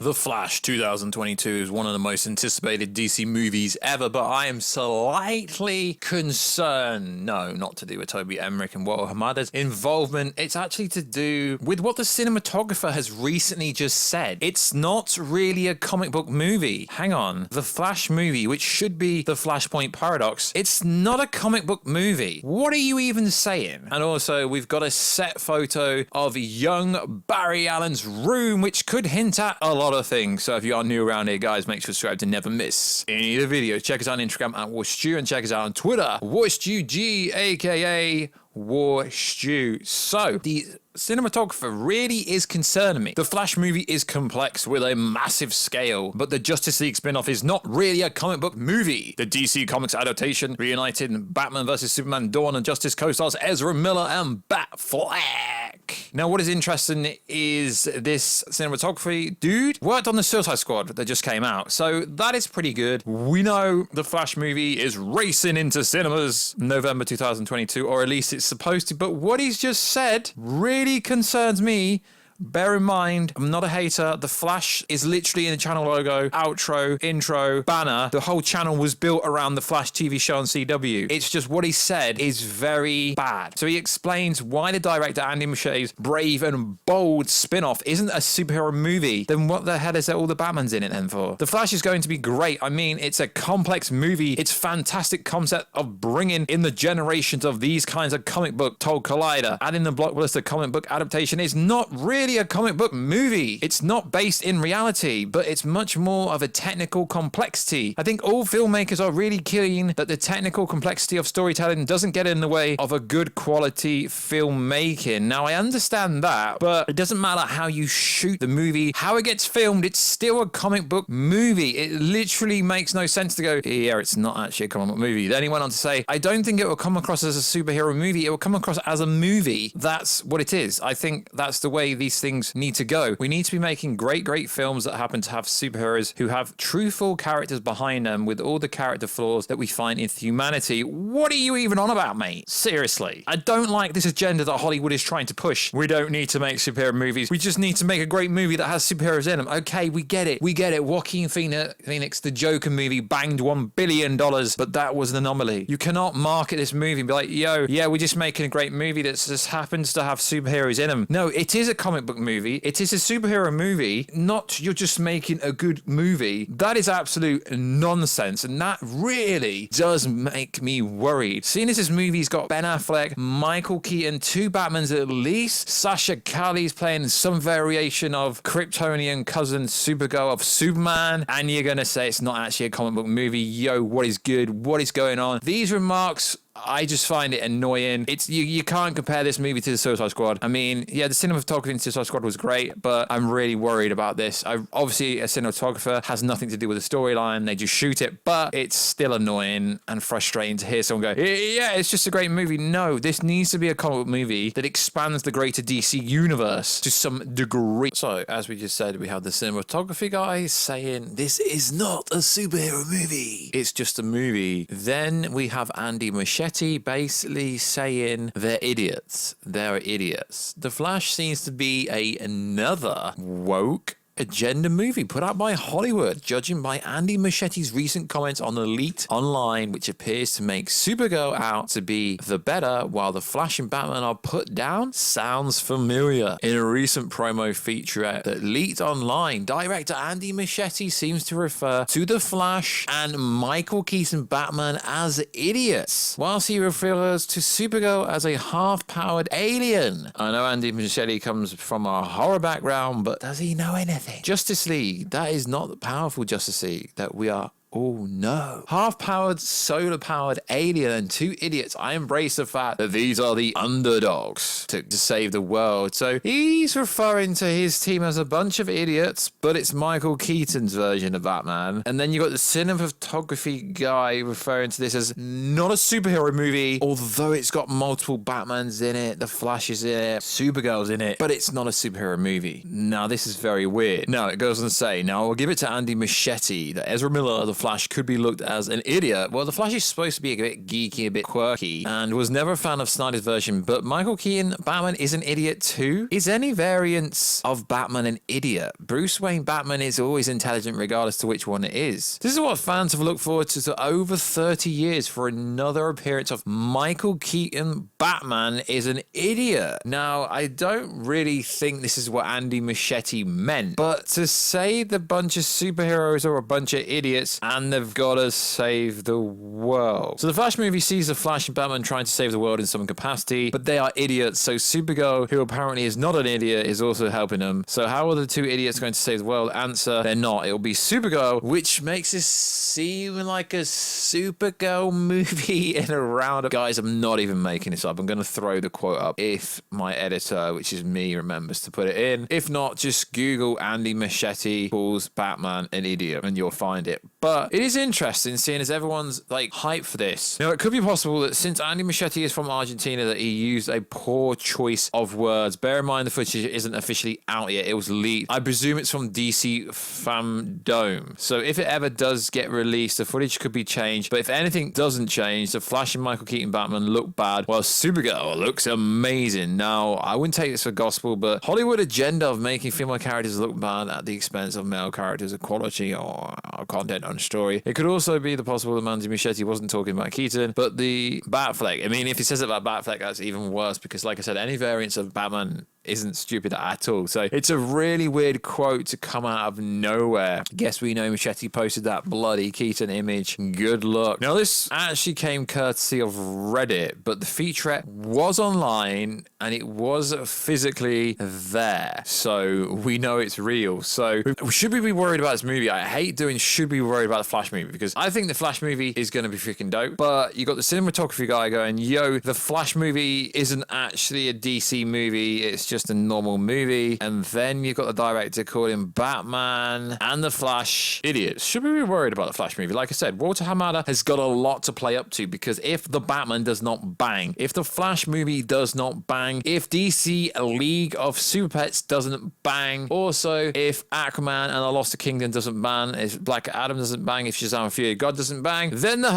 The Flash 2022 is one of the most anticipated DC movies ever, but I am slightly concerned. No, not to do with Toby Emmerich and Walter Hamada's involvement. It's actually to do with what the cinematographer has recently just said. It's not really a comic book movie. Hang on. The Flash movie, which should be the Flashpoint Paradox, it's not a comic book movie. What are you even saying? And also, we've got a set photo of young Barry Allen's room, which could hint at a lot of things. So if you are new around here, guys, make sure to subscribe to never miss any of the videos. Check us out on Instagram at Warstu and check us out on Twitter, WarstuG, aka Warstu. So the cinematographer really is concerning me. The Flash movie is complex with a massive scale, but the Justice League spin-off is not really a comic book movie. The DC Comics adaptation reunited Batman vs Superman Dawn and Justice co-stars Ezra Miller and Batfleck. Now, what is interesting is this cinematography dude worked on the Suicide Squad that just came out, so that is pretty good. We know the Flash movie is racing into cinemas November 2022, or at least it's supposed to, but what he's just said really concerns me. Bear in mind, I'm not a hater. The Flash is literally in the channel logo, outro, intro, banner. The whole channel was built around the Flash TV show on CW. It's just what he said is very bad. So he explains why the director Andy Muschietti's brave and bold spin-off isn't a superhero movie. Then what the hell is there all the Batmans in it then for? The Flash is going to be great. I mean, it's a complex movie. It's fantastic concept of bringing in the generations of these kinds of comic book told collider. Adding the blockbuster comic book adaptation is not really a comic book movie. It's not based in reality, but it's much more of a technical complexity. I think all filmmakers are really keen that the technical complexity of storytelling doesn't get in the way of a good quality filmmaking. Now, I understand that, but it doesn't matter how you shoot the movie, how it gets filmed, it's still a comic book movie. It literally makes no sense to go, yeah, it's not actually a comic book movie. Then he went on to say, I don't think it will come across as a superhero movie. It will come across as a movie. That's what it is. I think that's the way these things need to go. We need to be making great films that happen to have superheroes who have truthful characters behind them with all the character flaws that we find in humanity. What are you even on about, mate? Seriously. I don't like this agenda that Hollywood is trying to push. We don't need to make superhero movies. We just need to make a great movie that has superheroes in them. Okay, we get it. We get it. Joaquin Phoenix, the Joker movie, banged $1 billion, but that was an anomaly. You cannot market this movie and be like, yo, yeah, we're just making a great movie that just happens to have superheroes in them. No, it is a comic book movie. It is a superhero movie, not you're just making a good movie. That is absolute nonsense, and that really does make me worried. Seeing as this movie's got Ben Affleck, Michael Keaton, two Batmans at least, Sasha Calle's playing some variation of Kryptonian cousin Supergirl of Superman, and you're gonna say it's not actually a comic book movie. Yo, what is good? What is going on? These remarks, I just find it annoying. It's you can't compare this movie to the Suicide Squad. I mean, yeah, the cinematography in Suicide Squad was great, but I'm really worried about this. Obviously, a cinematographer has nothing to do with the storyline. They just shoot it, but it's still annoying and frustrating to hear someone go, yeah, it's just a great movie. No, this needs to be a comic book movie that expands the greater DC universe to some degree. So, as we just said, we have the cinematography guy saying, this is not a superhero movie. It's just a movie. Then we have Andy Muschietти basically saying they're idiots. They're idiots. The Flash seems to be another woke agenda movie put out by Hollywood, judging by Andy Muschietti's recent comments on Elite Online, which appears to make Supergirl out to be the better while the Flash and Batman are put down. Sounds familiar. In a recent promo featurette that leaked online, director Andy Muschietti seems to refer to the Flash and Michael Keaton Batman as idiots, whilst he refers to Supergirl as a half-powered alien. I know Andy Muschietti comes from a horror background, but does he know anything? Justice League, that is not the powerful Justice League that we are. Oh no. Half-powered, solar-powered alien and two idiots. I embrace the fact that these are the underdogs to save the world. So he's referring to his team as a bunch of idiots, but it's Michael Keaton's version of Batman. And then you got the cinematography guy referring to this as not a superhero movie, although it's got multiple Batmans in it, the Flash is in it, Supergirl's in it, but it's not a superhero movie. Now, this is very weird. Now, it goes on to say, now I'll give it to Andy Muschietti that Ezra Miller, the Flash could be looked as an idiot. Well, the Flash is supposed to be a bit geeky, a bit quirky, and was never a fan of Snyder's version, but Michael Keaton Batman is an idiot too? Is any variance of Batman an idiot? Bruce Wayne Batman is always intelligent regardless to which one it is. This is what fans have looked forward to over 30 years for another appearance of Michael Keaton Batman is an idiot. Now, I don't really think this is what Andy Muschietti meant, but to say the bunch of superheroes are a bunch of idiots and they've got to save the world. So the Flash movie sees the Flash and Batman trying to save the world in some capacity, but they are idiots, so Supergirl, who apparently is not an idiot, is also helping them. So how are the two idiots going to save the world? Answer, they're not. It'll be Supergirl, which makes this seem like a Supergirl movie in a roundup. Guys, I'm not even making this up. I'm going to throw the quote up if my editor, which is me, remembers to put it in. If not, just Google Andy Muschietti calls Batman an idiot and you'll find it. But it is interesting seeing as everyone's like hyped for this. Now, it could be possible that since Andy Muschietti is from Argentina, that he used a poor choice of words. Bear in mind the footage isn't officially out yet. It was leaked. I presume it's from DC Fandome. So if it ever does get released, the footage could be changed. But if anything doesn't change, the Flash and Michael Keaton Batman look bad, while Supergirl looks amazing. Now, I wouldn't take this for gospel, but Hollywood agenda of making female characters look bad at the expense of male characters, equality or content on story. It could also be the possible that Andy Muschietti wasn't talking about Keaton, but the Batfleck. I mean, if he says it about Batfleck, that's even worse because, like I said, any variants of Batman isn't stupid at all. So it's a really weird quote to come out of nowhere. Guess we know Muschietti posted that bloody Keaton image. Good luck. Now, this actually came courtesy of Reddit, but the featurette was online and it was physically there. So we know it's real. So should we be worried about this movie? I hate doing should we be worried about the Flash movie because I think the Flash movie is going to be freaking dope, but you got the cinematography guy going, yo, the Flash movie isn't actually a DC movie. It's just a normal movie. And then you've got the director calling Batman and the Flash idiots. Should we be worried about the Flash movie? Like I said, Walter Hamada has got a lot to play up to because if the Batman does not bang, if the Flash movie does not bang, if DC League of Super Pets doesn't bang, also if Aquaman and the Lost Kingdom doesn't bang, if Black Adam doesn't bang, if Shazam and Fury of God doesn't bang, then the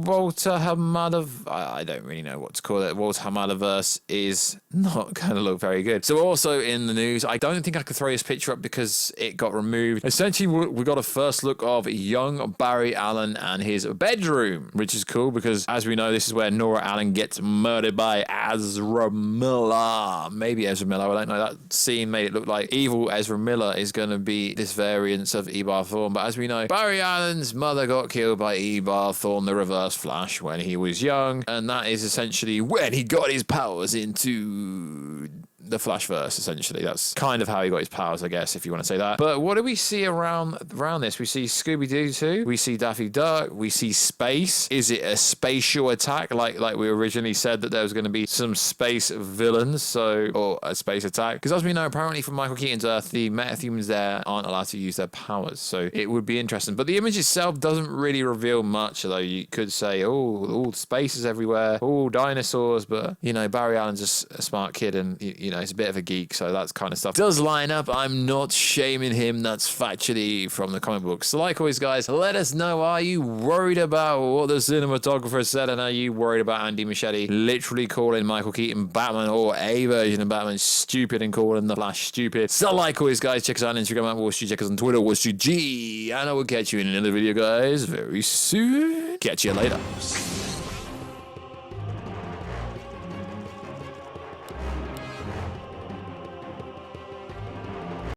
Walter Hamada, I don't really know what to call it, Walter Hamada verse is not going to look very good. So also in the news, I don't think I could throw this picture up because it got removed. Essentially, we got a first look of young Barry Allen and his bedroom, which is cool because as we know, this is where Nora Allen gets murdered by Ezra Miller. Maybe Ezra Miller, I don't know. That scene made it look like evil Ezra Miller is going to be this variance of Ebar Thorne. But as we know, Barry Allen's mother got killed by Ebar Thorne, the Reverse Flash, when he was young. And that is essentially when he got his powers into the Flashverse, essentially. That's kind of how he got his powers, I guess, if you want to say that. But what do we see around this? We see Scooby-Doo 2. We see Daffy Duck. We see space. Is it a spatial attack? Like we originally said that there was going to be some space villains, or a space attack. Because as we know, apparently from Michael Keaton's Earth, the metahumans there aren't allowed to use their powers. So it would be interesting. But the image itself doesn't really reveal much, although you could say, all space is everywhere, all dinosaurs. But, Barry Allen's a smart kid and, he's a bit of a geek, so that kind of stuff does line up. I'm not shaming him. That's factually from the comic books. So like always, guys, let us know, are you worried about what the cinematographer said, and are you worried about Andy Muschietti literally calling Michael Keaton Batman or a version of Batman stupid and calling the Flash stupid? So like always, guys, check us out on Instagram at Warstu, check us on Twitter, WarstuG, and I will catch you in another video, guys, very soon. Catch you later.